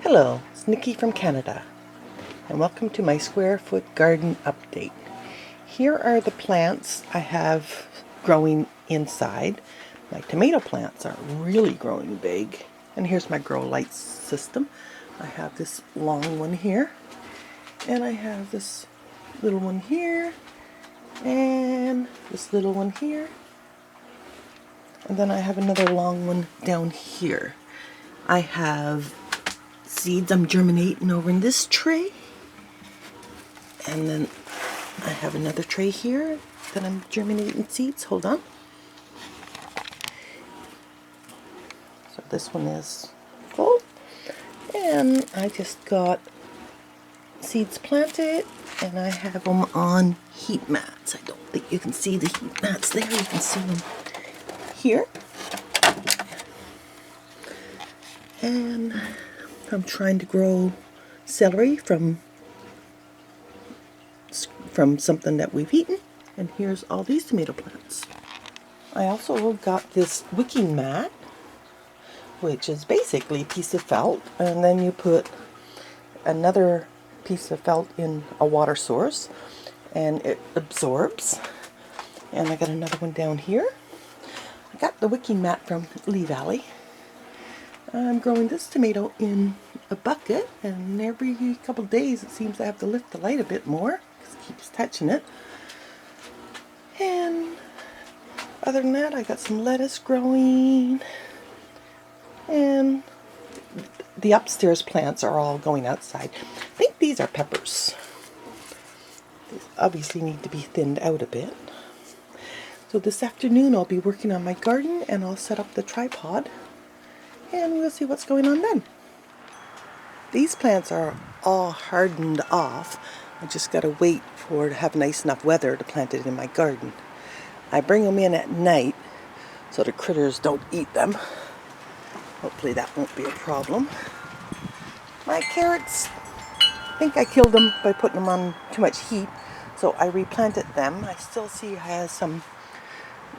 Hello, it's Niky from Canada, and welcome to my square foot garden update. Here are the plants I have growing inside. My tomato plants are really growing big, and here's my grow light system. I have this long one here, and I have this little one here, and this little one here, and then I have another long one down here. I have seeds I'm germinating over in this tray, and then I have another tray here that I'm germinating seeds. Hold on. So this one is full, and I just got seeds planted, and I have them on heat mats. I don't think you can see the heat mats there. You can see them here. And I'm trying to grow celery from something that we've eaten. And here's all these tomato plants. I also got this wicking mat, which is basically a piece of felt, and then you put another piece of felt in a water source, and it absorbs. And I got another one down here. I got the wicking mat from Lee Valley. I'm growing this tomato in a bucket, and every couple of days it seems I have to lift the light a bit more because it keeps touching it. And other than that, I got some lettuce growing, and the upstairs plants are all going outside. I think these are peppers. These obviously need to be thinned out a bit. So this afternoon I'll be working on my garden, and I'll set up the tripod, and we'll see what's going on then. These plants are all hardened off. I just got to wait for to have nice enough weather to plant it in my garden. I bring them in at night so the critters don't eat them. Hopefully that won't be a problem. My carrots, I think I killed them by putting them on too much heat, so I replanted them. I still see I have some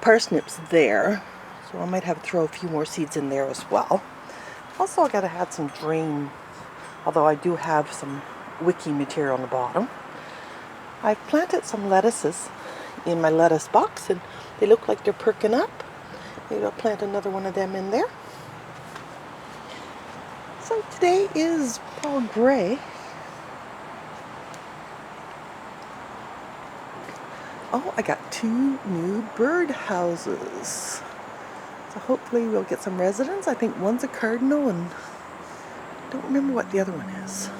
parsnips there, so I might have to throw a few more seeds in there as well. Also, I got to add some drain, although I do have some wicking material on the bottom. I've planted some lettuces in my lettuce box, and they look like they're perking up. Maybe I'll plant another one of them in there. So today is fall gray. Oh, I got 2 new bird houses. So hopefully we'll get some residents. I think one's a cardinal, and I don't remember what the other one is.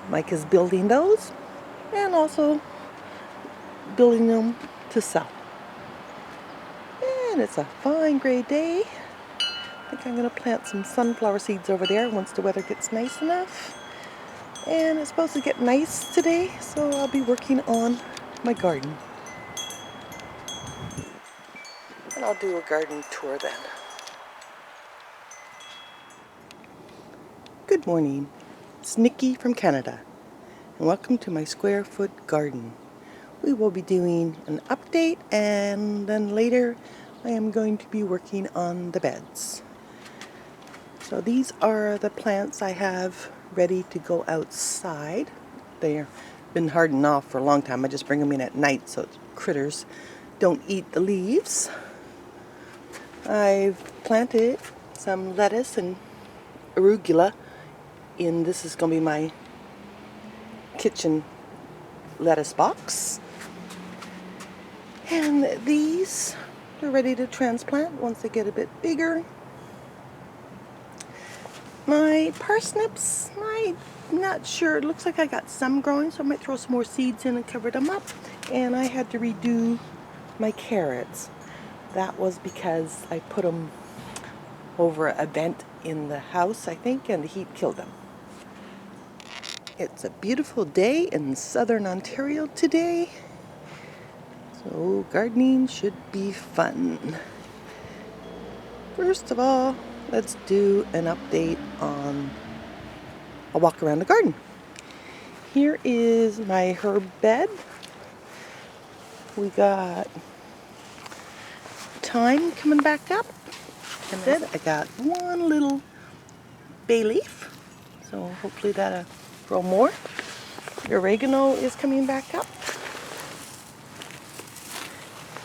Mike is building those, and also building them to sell. And it's a fine gray day. I think I'm going to plant some sunflower seeds over there once the weather gets nice enough. And it's supposed to get nice today, so I'll be working on my garden. And I'll do a garden tour then. Good morning. It's Niky from Canada, and welcome to my square foot garden. We will be doing an update, and then later I am going to be working on the beds. So these are the plants I have ready to go outside. They've been hardened off for a long time. I just bring them in at night so critters don't eat the leaves. I've planted some lettuce and arugula in, this is going to be my kitchen lettuce box. And these are ready to transplant once they get a bit bigger. My parsnips, I'm not sure. It looks like I got some growing, so I might throw some more seeds in and cover them up. And I had to redo my carrots. That was because I put them over a vent in the house, I think, and the heat killed them. It's a beautiful day in southern Ontario today, so gardening should be fun. First of all, let's do an update on a walk around the garden. Here is my herb bed. We got thyme coming back up. And then I got one little bay leaf, so hopefully that'll grow more. The oregano is coming back up.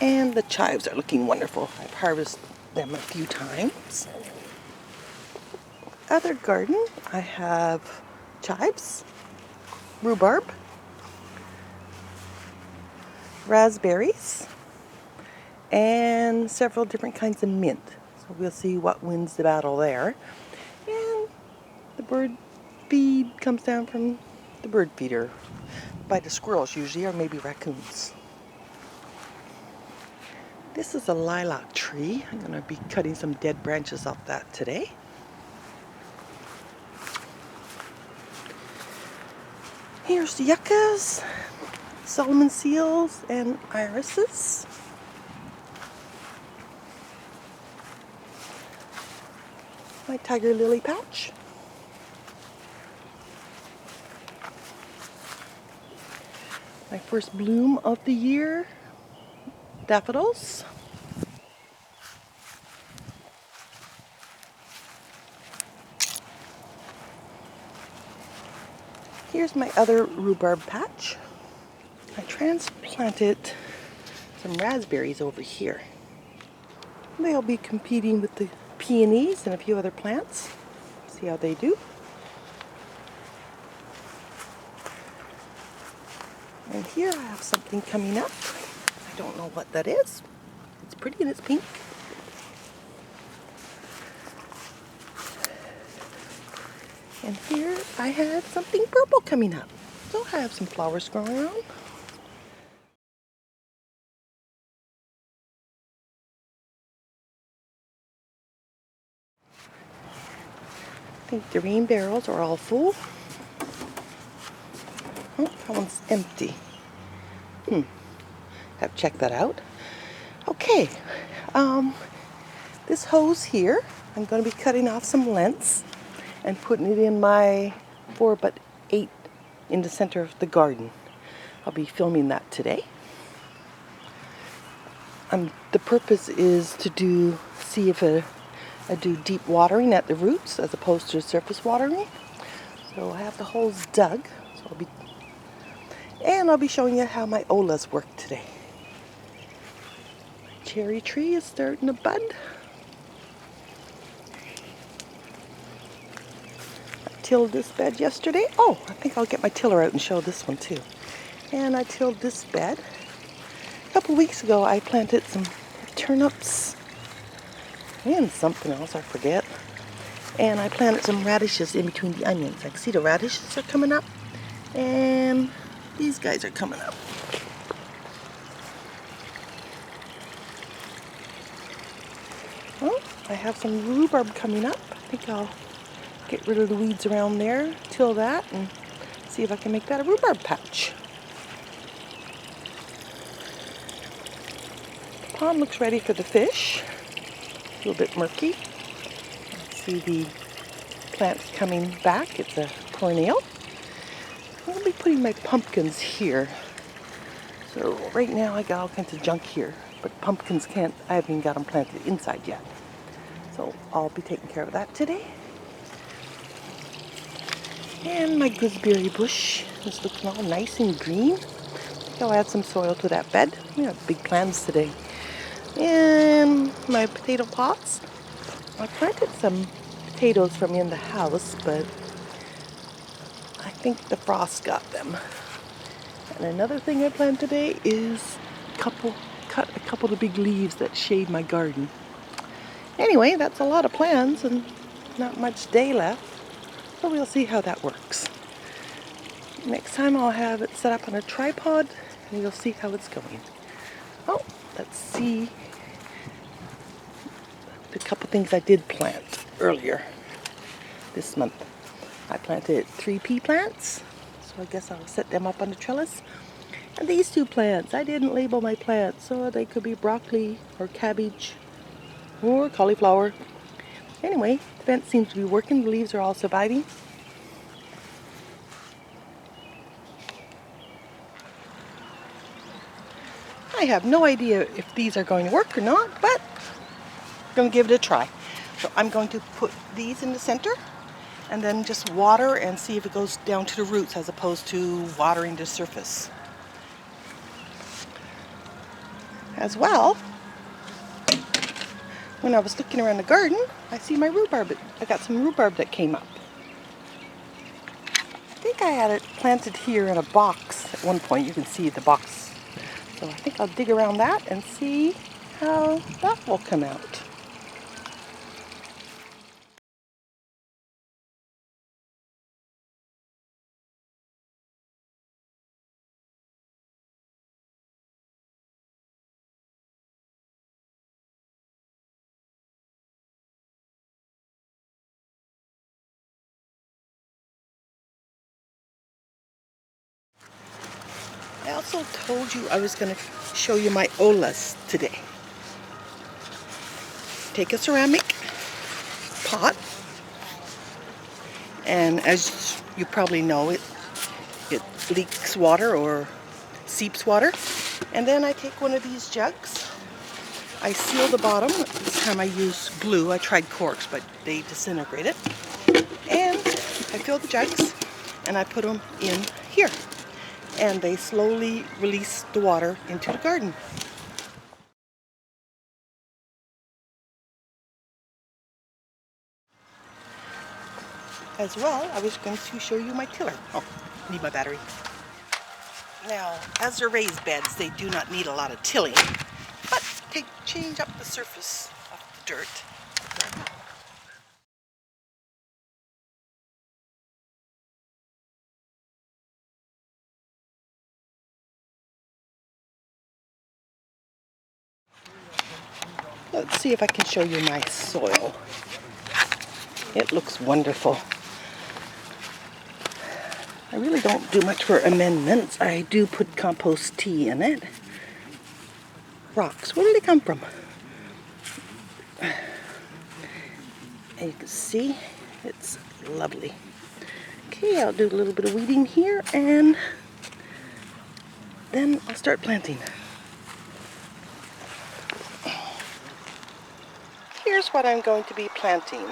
And the chives are looking wonderful. I've harvested them a few times. Other garden, I have chives, rhubarb, raspberries, and several different kinds of mint. So we'll see what wins the battle there. And the bird feed comes down from the bird feeder by the squirrels usually, or maybe raccoons. This is a lilac tree. I'm going to be cutting some dead branches off that today. Here's the yuccas, Solomon seals, and irises. My tiger lily patch. My first bloom of the year, daffodils. Here's my other rhubarb patch. I transplanted some raspberries over here. They'll be competing with the peonies and a few other plants. See how they do. And here I have something coming up. I don't know what that is. It's pretty and it's pink. And here I have something purple coming up. So I have some flowers growing around. I think the rain barrels are all full. Oh, that one's empty. Have to check that out. Okay, this hose here, I'm going to be cutting off some lengths and putting it in my 4x8 in the center of the garden. I'll be filming that today. The purpose is to see if I do deep watering at the roots as opposed to surface watering. So I have the holes dug. So I'll be showing you how my ollas work today. My cherry tree is starting to bud. I tilled this bed yesterday. Oh, I think I'll get my tiller out and show this one too. And I tilled this bed. A couple weeks ago I planted some turnips and something else, I forget. And I planted some radishes in between the onions. I can see the radishes are coming up. And these guys are coming up. Well, I have some rhubarb coming up. I think I'll get rid of the weeds around there, till that, and see if I can make that a rhubarb patch. The pond looks ready for the fish. A little bit murky. See the plants coming back. It's a perennial. I'll be putting my pumpkins here. So right now I got all kinds of junk here, but pumpkins I haven't even got them planted inside yet. So I'll be taking care of that today. And my gooseberry bush is looking all nice and green. I think I'll add some soil to that bed. We have big plans today. And my potato pots. I planted some potatoes from in the house, but I think the frost got them. And another thing I planned today is cut a couple of big leaves that shade my garden. Anyway, that's a lot of plans and not much day left. So we'll see how that works. Next time I'll have it set up on a tripod and you'll see how it's going. Oh, let's see the couple things I did plant earlier this month. I planted 3 pea plants, so I guess I'll set them up on the trellis. And these 2 plants, I didn't label my plants, so they could be broccoli or cabbage or cauliflower. Anyway, the fence seems to be working. The leaves are all surviving. I have no idea if these are going to work or not, but I'm going to give it a try. So I'm going to put these in the center and then just water and see if it goes down to the roots as opposed to watering the surface. As well, when I was looking around the garden, I see my rhubarb. I got some rhubarb that came up. I think I had it planted here in a box at one point. You can see the box. So I think I'll dig around that and see how that will come out. I also told you I was going to show you my ollas today. Take a ceramic pot, and as you probably know, it leaks water or seeps water. And then I take one of these jugs, I seal the bottom. This time I use glue. I tried corks, but they disintegrated. And I fill the jugs and I put them in here. And they slowly release the water into the garden. As well, I was going to show you my tiller. Oh, need my battery. Now, as they're raised beds, they do not need a lot of tilling, but to change up the surface of the dirt. Let's see if I can show you my soil. It looks wonderful. I really don't do much for amendments. I do put compost tea in it. Rocks, where did they come from? And you can see, it's lovely. Okay, I'll do a little bit of weeding here and then I'll start planting. Here's what I'm going to be planting.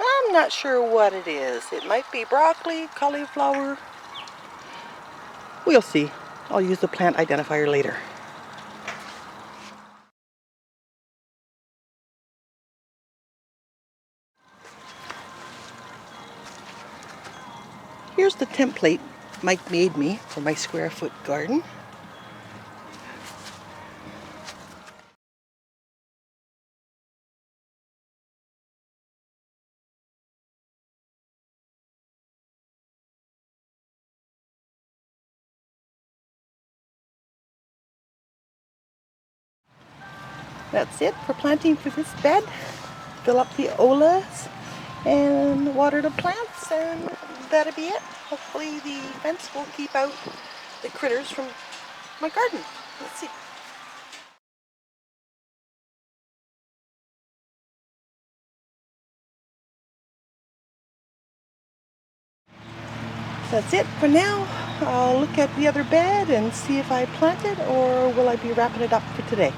I'm not sure what it is. It might be broccoli, cauliflower. We'll see. I'll use the plant identifier later. Here's the template Mike made me for my square foot garden. That's it for planting for this bed. Fill up the ollas and water the plants, and that'll be it. Hopefully the fence will keep out the critters from my garden. Let's see. That's it for now. I'll look at the other bed and see if I plant it, or will I be wrapping it up for today.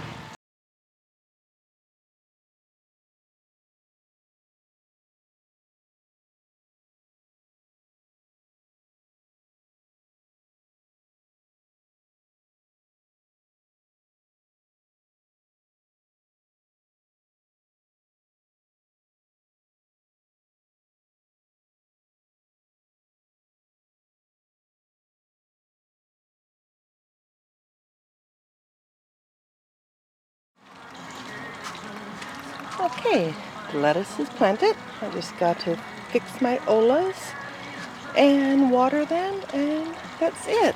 Okay, the lettuce is planted. I just got to fix my ollas and water them, and that's it.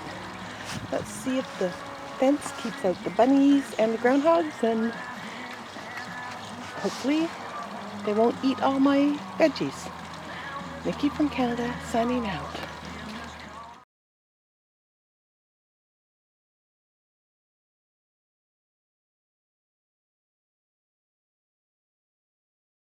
Let's see if the fence keeps out the bunnies and the groundhogs, and hopefully they won't eat all my veggies. Niky from Canada signing out.